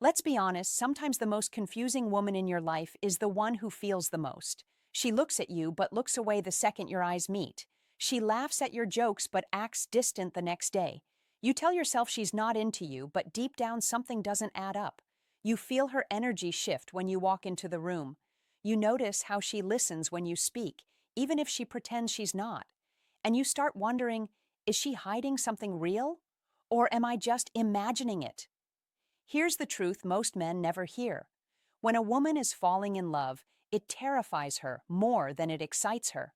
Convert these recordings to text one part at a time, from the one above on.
Let's be honest, sometimes the most confusing woman in your life is the one who feels the most. She looks at you but looks away the second your eyes meet. She laughs at your jokes but acts distant the next day. You tell yourself she's not into you, but deep down something doesn't add up. You feel her energy shift when you walk into the room. You notice how she listens when you speak, even if she pretends she's not. And you start wondering, is she hiding something real? Or am I just imagining it? Here's the truth most men never hear. When a woman is falling in love, it terrifies her more than it excites her.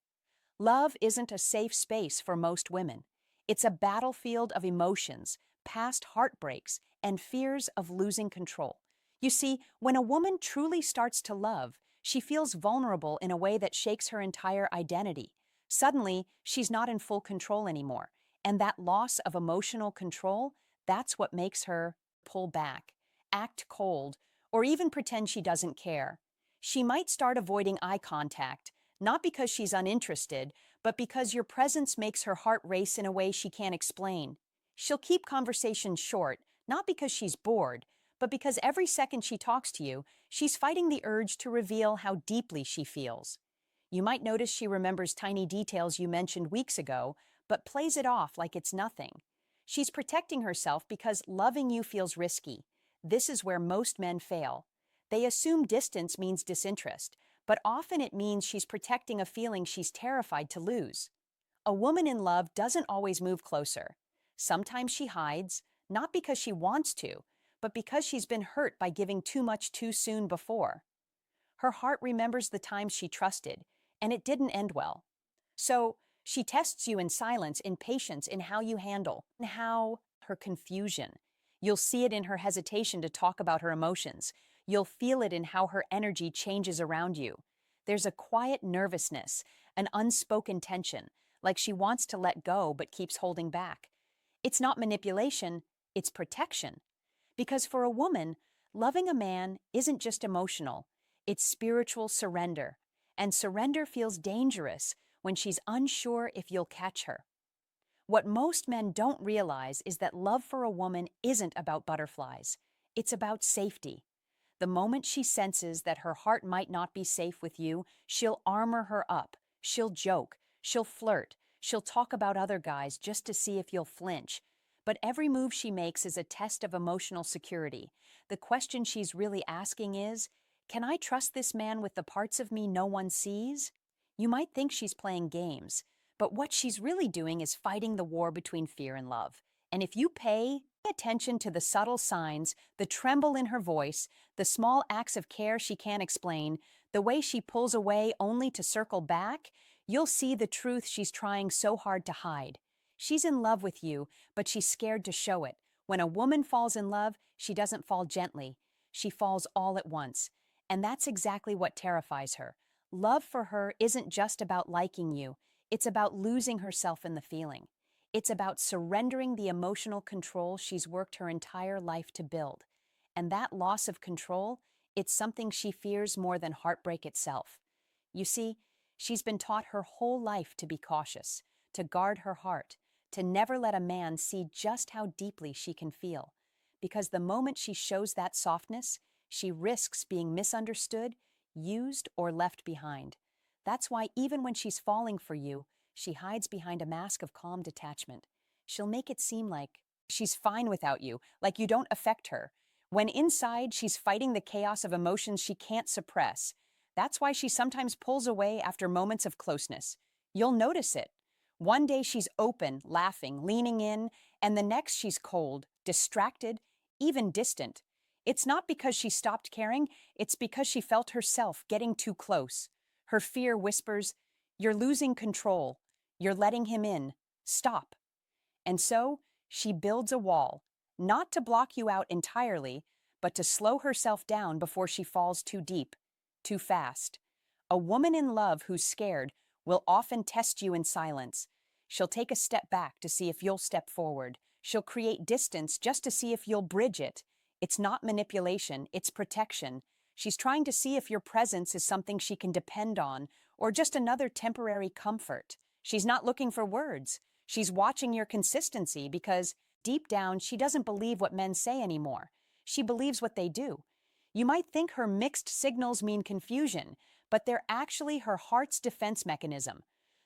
Love isn't a safe space for most women. It's a battlefield of emotions, past heartbreaks, and fears of losing control. You see, when a woman truly starts to love, she feels vulnerable in a way that shakes her entire identity. Suddenly, she's not in full control anymore, and that loss of emotional control, that's what makes her pull back, act cold, or even pretend she doesn't care. She might start avoiding eye contact, not because she's uninterested, but because your presence makes her heart race in a way she can't explain. She'll keep conversations short, not because she's bored, but because every second she talks to you, she's fighting the urge to reveal how deeply she feels. You might notice she remembers tiny details you mentioned weeks ago, but plays it off like it's nothing. She's protecting herself because loving you feels risky. This is where most men fail. They assume distance means disinterest, but often it means she's protecting a feeling she's terrified to lose. A woman in love doesn't always move closer. Sometimes she hides, not because she wants to, but because she's been hurt by giving too much too soon before. Her heart remembers the times she trusted, and it didn't end well. So, she tests you in silence, in patience, in how you handle, in how her confusion. You'll see it in her hesitation to talk about her emotions. You'll feel it in how her energy changes around you. There's a quiet nervousness, an unspoken tension, like she wants to let go but keeps holding back. It's not manipulation, it's protection. Because for a woman, loving a man isn't just emotional, it's spiritual surrender. And surrender feels dangerous when she's unsure if you'll catch her. What most men don't realize is that love for a woman isn't about butterflies. It's about safety. The moment she senses that her heart might not be safe with you, she'll armor her up. She'll joke. She'll flirt. She'll talk about other guys just to see if you'll flinch. But every move she makes is a test of emotional security. The question she's really asking is, can I trust this man with the parts of me no one sees? You might think she's playing games, but what she's really doing is fighting the war between fear and love. And if you pay attention to the subtle signs, the tremble in her voice, the small acts of care she can't explain, the way she pulls away only to circle back, you'll see the truth she's trying so hard to hide. She's in love with you, but she's scared to show it. When a woman falls in love, she doesn't fall gently. She falls all at once. And that's exactly what terrifies her. Love for her isn't just about liking you. It's about losing herself in the feeling. It's about surrendering the emotional control she's worked her entire life to build. And that loss of control, it's something she fears more than heartbreak itself. You see, she's been taught her whole life to be cautious, to guard her heart, to never let a man see just how deeply she can feel. Because the moment she shows that softness, she risks being misunderstood, used, or left behind. That's why even when she's falling for you, she hides behind a mask of calm detachment. She'll make it seem like she's fine without you, like you don't affect her, when inside she's fighting the chaos of emotions she can't suppress. That's why she sometimes pulls away after moments of closeness. You'll notice it. One day she's open, laughing, leaning in, and the next she's cold, distracted, even distant. It's not because she stopped caring, it's because she felt herself getting too close. Her fear whispers, "You're losing control. You're letting him in. Stop." And so, she builds a wall, not to block you out entirely, but to slow herself down before she falls too deep, too fast. A woman in love who's scared will often test you in silence. She'll take a step back to see if you'll step forward. She'll create distance just to see if you'll bridge it. It's not manipulation, it's protection. She's trying to see if your presence is something she can depend on, or just another temporary comfort. She's not looking for words. She's watching your consistency because, deep down, she doesn't believe what men say anymore. she believes what they do. You might think her mixed signals mean confusion, but they're actually her heart's defense mechanism.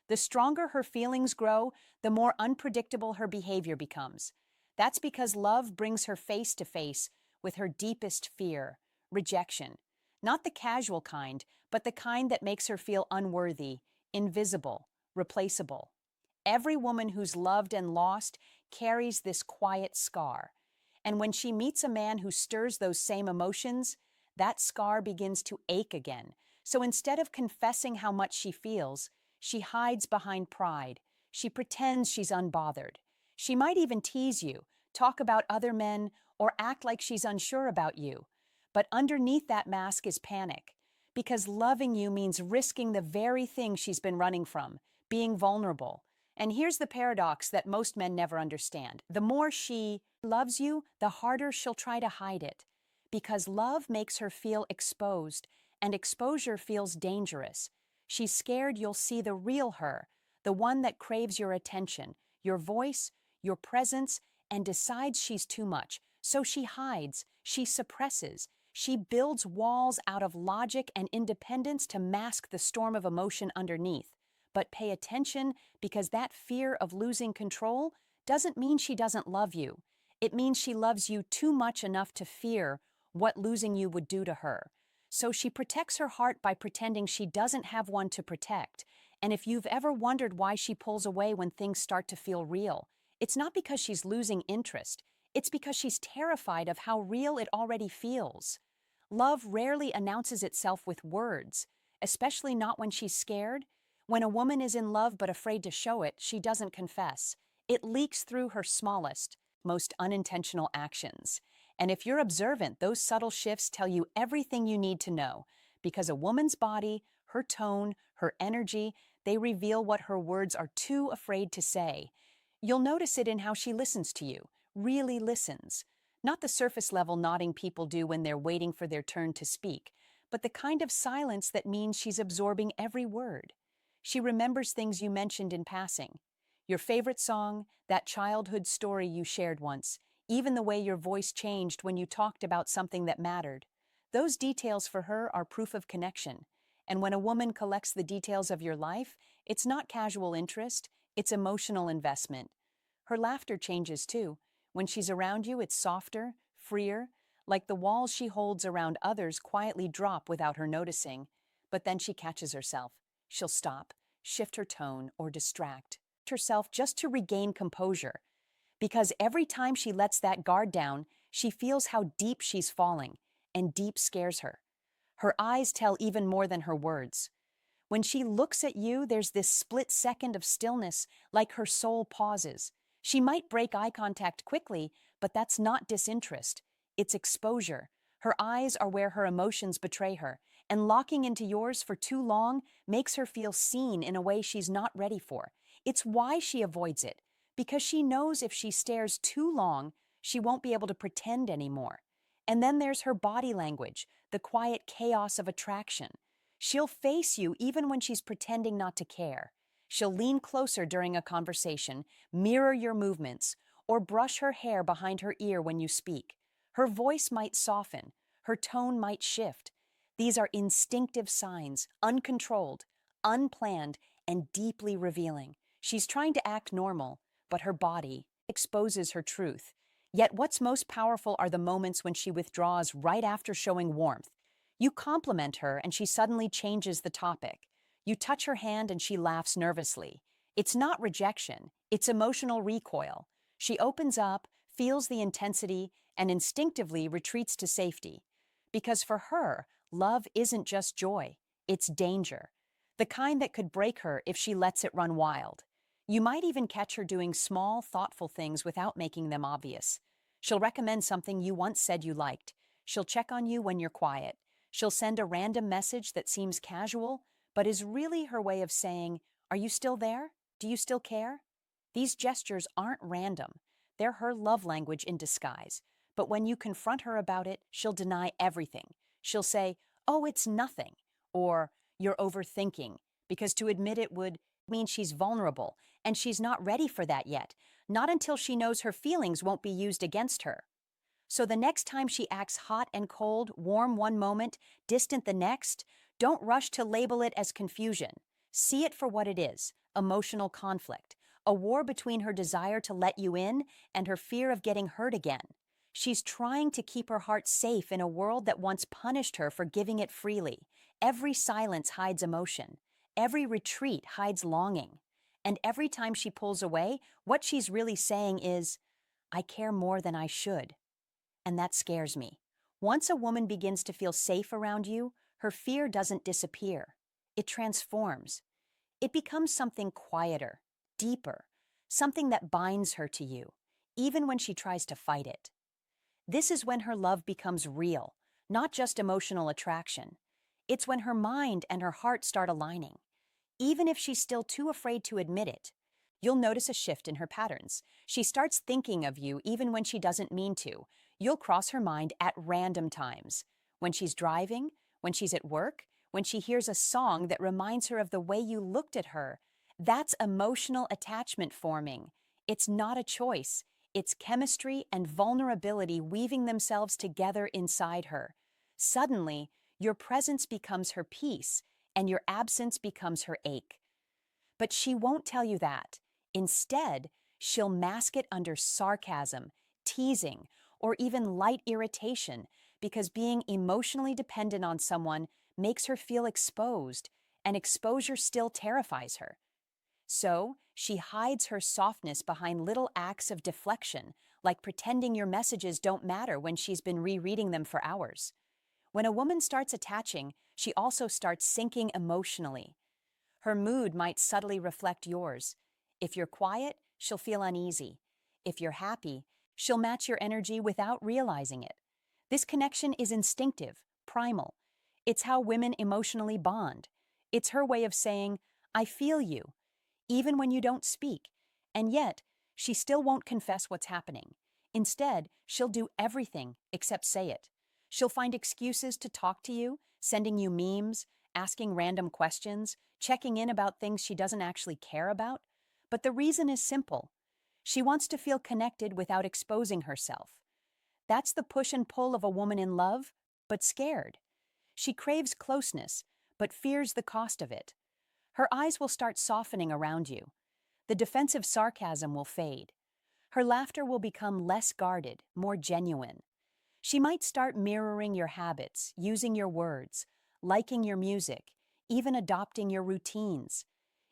The stronger her feelings grow, the more unpredictable her behavior becomes. That's because love brings her face to face with her deepest fear, rejection. Not the casual kind, but the kind that makes her feel unworthy, invisible, replaceable. Every woman who's loved and lost carries this quiet scar. And when she meets a man who stirs those same emotions, that scar begins to ache again. So instead of confessing how much she feels, she hides behind pride. She pretends she's unbothered. She might even tease you, talk about other men, or act like she's unsure about you. But underneath that mask is panic, because loving you means risking the very thing she's been running from, being vulnerable. And here's the paradox that most men never understand. The more she loves you, the harder she'll try to hide it. Because love makes her feel exposed, and exposure feels dangerous. She's scared you'll see the real her, the one that craves your attention, your voice, your presence, and decides she's too much. So she hides, she suppresses, she builds walls out of logic and independence to mask the storm of emotion underneath. But pay attention, because that fear of losing control doesn't mean she doesn't love you. It means she loves you too much enough to fear what losing you would do to her. So she protects her heart by pretending she doesn't have one to protect. And if you've ever wondered why she pulls away when things start to feel real, it's not because she's losing interest. It's because she's terrified of how real it already feels. Love rarely announces itself with words, especially not when she's scared. When a woman is in love but afraid to show it, she doesn't confess. It leaks through her smallest, most unintentional actions. And if you're observant, those subtle shifts tell you everything you need to know, because a woman's body, her tone, her energy, they reveal what her words are too afraid to say. You'll notice it in how she listens to you, really listens. Not the surface level nodding people do when they're waiting for their turn to speak, but the kind of silence that means she's absorbing every word. She remembers things you mentioned in passing. Your favorite song, that childhood story you shared once, even the way your voice changed when you talked about something that mattered. Those details for her are proof of connection. And when a woman collects the details of your life, it's not casual interest, it's emotional investment. Her laughter changes too. When she's around you, it's softer, freer, like the walls she holds around others quietly drop without her noticing. But then she catches herself. She'll stop, shift her tone, or distract herself just to regain composure. Because every time she lets that guard down, she feels how deep she's falling, and deep scares her. Her eyes tell even more than her words. When she looks at you, there's this split second of stillness, like her soul pauses. She might break eye contact quickly, but that's not disinterest. It's exposure. Her eyes are where her emotions betray her, and locking into yours for too long makes her feel seen in a way she's not ready for. It's why she avoids it, because she knows if she stares too long, she won't be able to pretend anymore. And then there's her body language, the quiet chaos of attraction. She'll face you even when she's pretending not to care. She'll lean closer during a conversation, mirror your movements, or brush her hair behind her ear when you speak. Her voice might soften, her tone might shift. These are instinctive signs, uncontrolled, unplanned, and deeply revealing. She's trying to act normal, but her body exposes her truth. Yet what's most powerful are the moments when she withdraws right after showing warmth. You compliment her and she suddenly changes the topic. You touch her hand and she laughs nervously. It's not rejection, it's emotional recoil. She opens up, feels the intensity, and instinctively retreats to safety. Because for her, love isn't just joy, it's danger. The kind that could break her if she lets it run wild. You might even catch her doing small, thoughtful things without making them obvious. She'll recommend something you once said you liked. She'll check on you when you're quiet. She'll send a random message that seems casual, but is really her way of saying, "Are you still there? Do you still care?" These gestures aren't random. They're her love language in disguise. But when you confront her about it, she'll deny everything. She'll say, "Oh, it's nothing," or "You're overthinking," because to admit it would mean she's vulnerable, and she's not ready for that yet, not until she knows her feelings won't be used against her. So the next time she acts hot and cold, warm one moment, distant the next, don't rush to label it as confusion. See it for what it is, emotional conflict, a war between her desire to let you in and her fear of getting hurt again. She's trying to keep her heart safe in a world that once punished her for giving it freely. Every silence hides emotion. Every retreat hides longing. And every time she pulls away, what she's really saying is, I care more than I should. And that scares me. Once a woman begins to feel safe around you, her fear doesn't disappear. It transforms. It becomes something quieter, deeper, something that binds her to you, even when she tries to fight it. This is when her love becomes real, not just emotional attraction. It's when her mind and her heart start aligning. Even if she's still too afraid to admit it, you'll notice a shift in her patterns. She starts thinking of you even when she doesn't mean to. You'll cross her mind at random times. When she's driving, when she's at work, when she hears a song that reminds her of the way you looked at her. That's emotional attachment forming. It's not a choice. It's chemistry and vulnerability weaving themselves together inside her. Suddenly, your presence becomes her peace, and your absence becomes her ache. But she won't tell you that. Instead, she'll mask it under sarcasm, teasing, or even light irritation because being emotionally dependent on someone makes her feel exposed, and exposure still terrifies her. So, she hides her softness behind little acts of deflection, like pretending your messages don't matter when she's been rereading them for hours. When a woman starts attaching, she also starts sinking emotionally. Her mood might subtly reflect yours. If you're quiet, she'll feel uneasy. If you're happy, she'll match your energy without realizing it. This connection is instinctive, primal. It's how women emotionally bond. It's her way of saying, I feel you, even when you don't speak. And yet, she still won't confess what's happening. Instead, she'll do everything except say it. She'll find excuses to talk to you, sending you memes, asking random questions, checking in about things she doesn't actually care about. But the reason is simple. She wants to feel connected without exposing herself. That's the push and pull of a woman in love, but scared. She craves closeness, but fears the cost of it. Her eyes will start softening around you. The defensive sarcasm will fade. Her laughter will become less guarded, more genuine. She might start mirroring your habits, using your words, liking your music, even adopting your routines.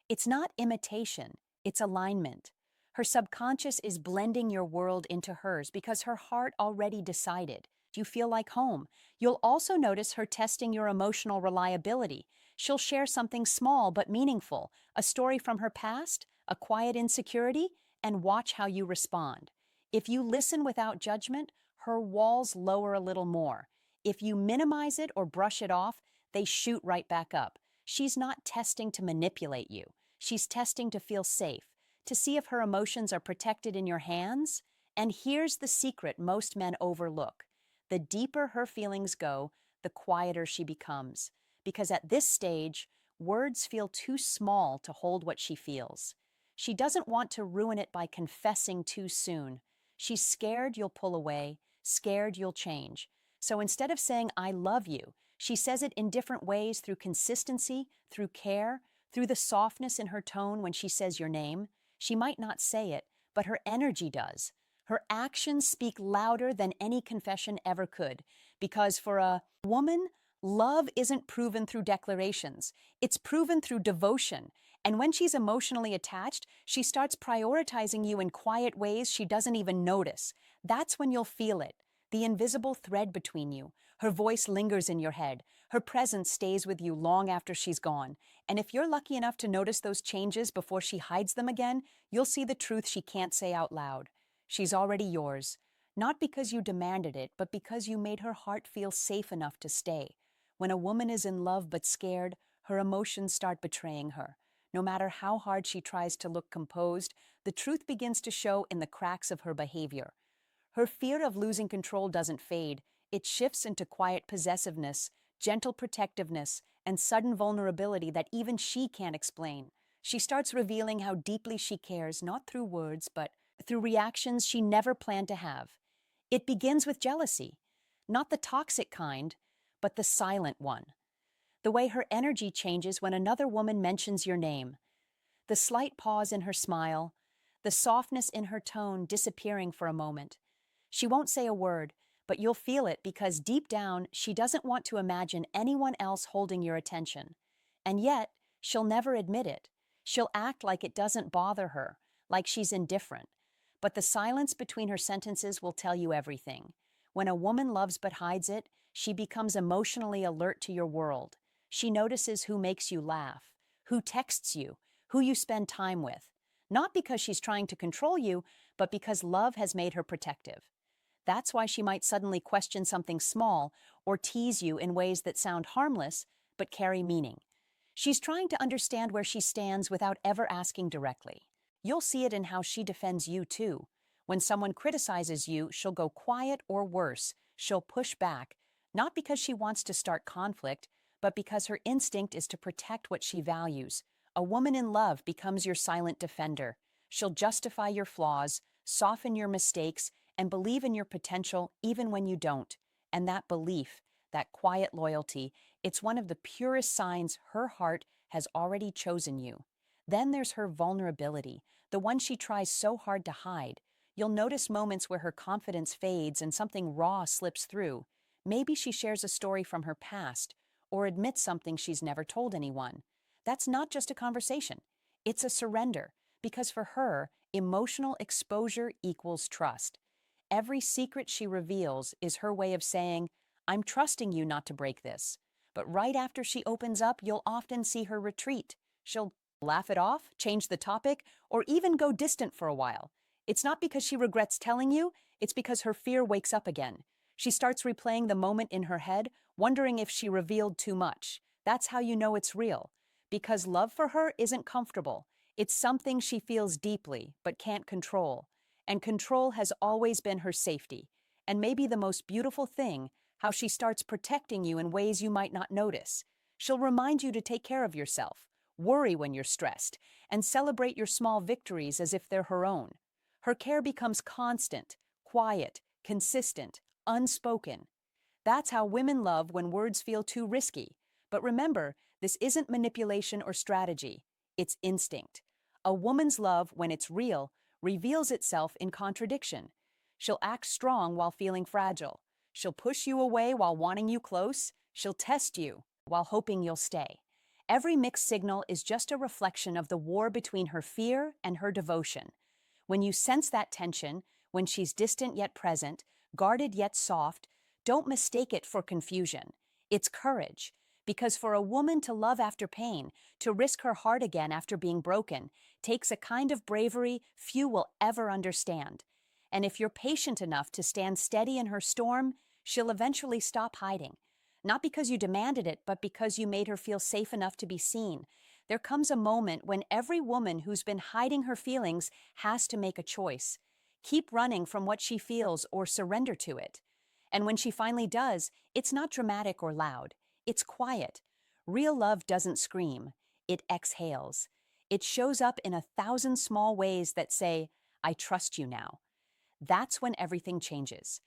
It's not imitation, it's alignment. Her subconscious is blending your world into hers because her heart already decided. You feel like home. You'll also notice her testing your emotional reliability. She'll share something small but meaningful, a story from her past, a quiet insecurity, and watch how you respond. If you listen without judgment, her walls lower a little more. If you minimize it or brush it off, they shoot right back up. She's not testing to manipulate you. She's testing to feel safe, to see if her emotions are protected in your hands. And here's the secret most men overlook. The deeper her feelings go, the quieter she becomes. Because at this stage, words feel too small to hold what she feels. She doesn't want to ruin it by confessing too soon. She's scared you'll pull away, scared you'll change. So instead of saying, I love you, she says it in different ways through consistency, through care, through the softness in her tone when she says your name. She might not say it, but her energy does. Her actions speak louder than any confession ever could, because for a woman, love isn't proven through declarations. It's proven through devotion. And when she's emotionally attached, she starts prioritizing you in quiet ways she doesn't even notice. That's when you'll feel it, the invisible thread between you. Her voice lingers in your head. Her presence stays with you long after she's gone. And if you're lucky enough to notice those changes before she hides them again, you'll see the truth she can't say out loud. She's already yours, not because you demanded it, but because you made her heart feel safe enough to stay. When a woman is in love but scared, her emotions start betraying her. No matter how hard she tries to look composed, the truth begins to show in the cracks of her behavior. Her fear of losing control doesn't fade. It shifts into quiet possessiveness, gentle protectiveness, and sudden vulnerability that even she can't explain. She starts revealing how deeply she cares, not through words, but through reactions she never planned to have. It begins with jealousy, not the toxic kind, but the silent one. The way her energy changes when another woman mentions your name, the slight pause in her smile, the softness in her tone disappearing for a moment. She won't say a word, but you'll feel it because deep down she doesn't want to imagine anyone else holding your attention. And yet, she'll never admit it. She'll act like it doesn't bother her, like she's indifferent. But the silence between her sentences will tell you everything. When a woman loves but hides it, she becomes emotionally alert to your world. She notices who makes you laugh, who texts you, who you spend time with. Not because she's trying to control you, but because love has made her protective. That's why she might suddenly question something small or tease you in ways that sound harmless but carry meaning. She's trying to understand where she stands without ever asking directly. You'll see it in how she defends you, too. When someone criticizes you, she'll go quiet or worse. She'll push back, not because she wants to start conflict, but because her instinct is to protect what she values. A woman in love becomes your silent defender. She'll justify your flaws, soften your mistakes, and believe in your potential even when you don't. And that belief, that quiet loyalty, it's one of the purest signs her heart has already chosen you. Then there's her vulnerability, the one she tries so hard to hide. You'll notice moments where her confidence fades and something raw slips through. Maybe she shares a story from her past or admits something she's never told anyone. That's not just a conversation. It's a surrender, because for her, emotional exposure equals trust. Every secret she reveals is her way of saying, I'm trusting you not to break this. But right after she opens up, you'll often see her retreat. She'll laugh it off, change the topic, or even go distant for a while. It's not because she regrets telling you, it's because her fear wakes up again. She starts replaying the moment in her head, wondering if she revealed too much. That's how you know it's real. Because love for her isn't comfortable. It's something she feels deeply, but can't control. And control has always been her safety. And maybe the most beautiful thing, how she starts protecting you in ways you might not notice. She'll remind you to take care of yourself, worry when you're stressed, and celebrate your small victories as if they're her own. Her care becomes constant, quiet, consistent, unspoken. That's how women love when words feel too risky. But remember, this isn't manipulation or strategy. It's instinct. A woman's love, when it's real, reveals itself in contradiction. She'll act strong while feeling fragile. She'll push you away while wanting you close. She'll test you while hoping you'll stay. Every mixed signal is just a reflection of the war between her fear and her devotion. When you sense that tension, when she's distant yet present, guarded yet soft, don't mistake it for confusion. It's courage. Because for a woman to love after pain, to risk her heart again after being broken, takes a kind of bravery few will ever understand. And if you're patient enough to stand steady in her storm, she'll eventually stop hiding. Not because you demanded it, but because you made her feel safe enough to be seen. There comes a moment when every woman who's been hiding her feelings has to make a choice. Keep running from what she feels or surrender to it. And when she finally does, it's not dramatic or loud. It's quiet. Real love doesn't scream. It exhales. It shows up in 1,000 small ways that say, I trust you now. That's when everything changes.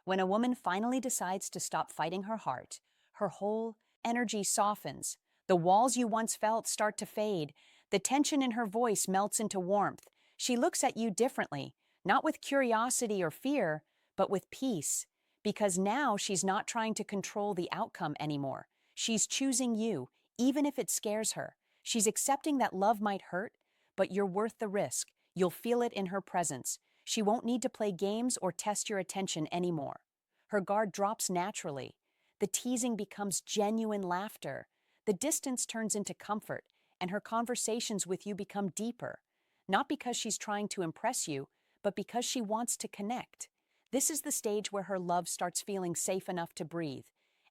When a woman finally decides to stop fighting her heart, her whole energy softens. The walls you once felt start to fade. The tension in her voice melts into warmth. She looks at you differently, not with curiosity or fear, but with peace. Because now she's not trying to control the outcome anymore. She's choosing you, even if it scares her. She's accepting that love might hurt, but you're worth the risk. You'll feel it in her presence. She won't need to play games or test your attention anymore. Her guard drops naturally. The teasing becomes genuine laughter. The distance turns into comfort, and her conversations with you become deeper. Not because she's trying to impress you, but because she wants to connect. This is the stage where her love starts feeling safe enough to breathe.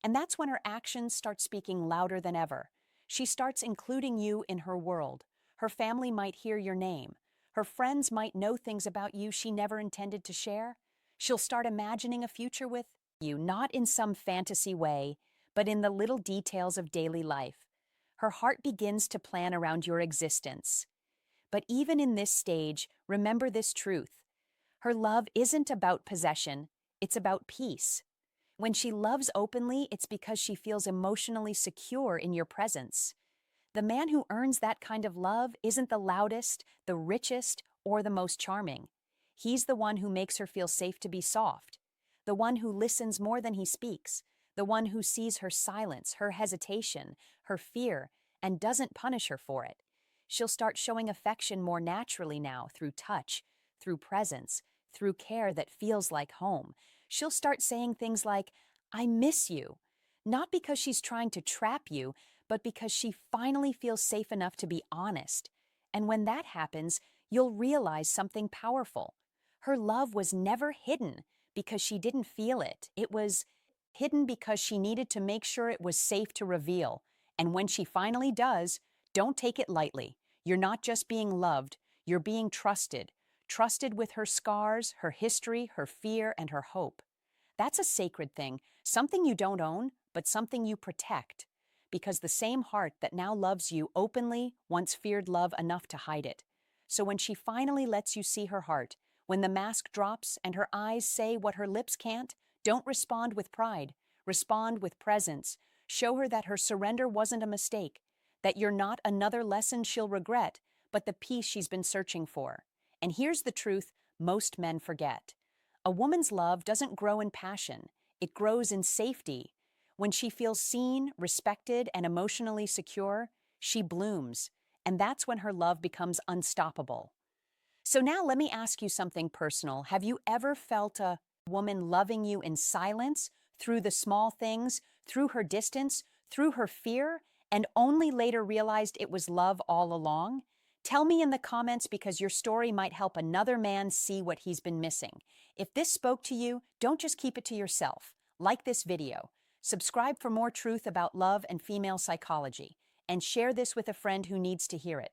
And that's when her actions start speaking louder than ever. She starts including you in her world. Her family might hear your name. Her friends might know things about you she never intended to share. She'll start imagining a future with you, not in some fantasy way, but in the little details of daily life. Her heart begins to plan around your existence. But even in this stage, remember this truth. Her love isn't about possession, It's about peace. When she loves openly, it's because she feels emotionally secure in your presence. The man who earns that kind of love isn't the loudest, the richest, or the most charming. He's the one who makes her feel safe to be soft, the one who listens more than he speaks, the one who sees her silence, her hesitation, her fear, and doesn't punish her for it. She'll start showing affection more naturally now through touch, through presence, through care that feels like home. She'll start saying things like, I miss you, not because she's trying to trap you, but because she finally feels safe enough to be honest. And when that happens, you'll realize something powerful. Her love was never hidden because she didn't feel it. It was hidden because she needed to make sure it was safe to reveal. And when she finally does, don't take it lightly. You're not just being loved, you're being trusted. Trusted with her scars, her history, her fear, and her hope. That's a sacred thing, something you don't own, but something you protect. Because the same heart that now loves you openly once feared love enough to hide it. So when she finally lets you see her heart, when the mask drops and her eyes say what her lips can't, don't respond with pride. Respond with presence. Show her that her surrender wasn't a mistake, that you're not another lesson she'll regret, but the peace she's been searching for. And here's the truth most men forget. A woman's love doesn't grow in passion, it grows in safety. When she feels seen, respected, and emotionally secure, she blooms, and that's when her love becomes unstoppable. So now let me ask you something personal. Have you ever felt a woman loving you in silence, through the small things, through her distance, through her fear, and only later realized it was love all along? Tell me in the comments because your story might help another man see what he's been missing. If this spoke to you, don't just keep it to yourself. Like this video, subscribe for more truth about love and female psychology, and share this with a friend who needs to hear it.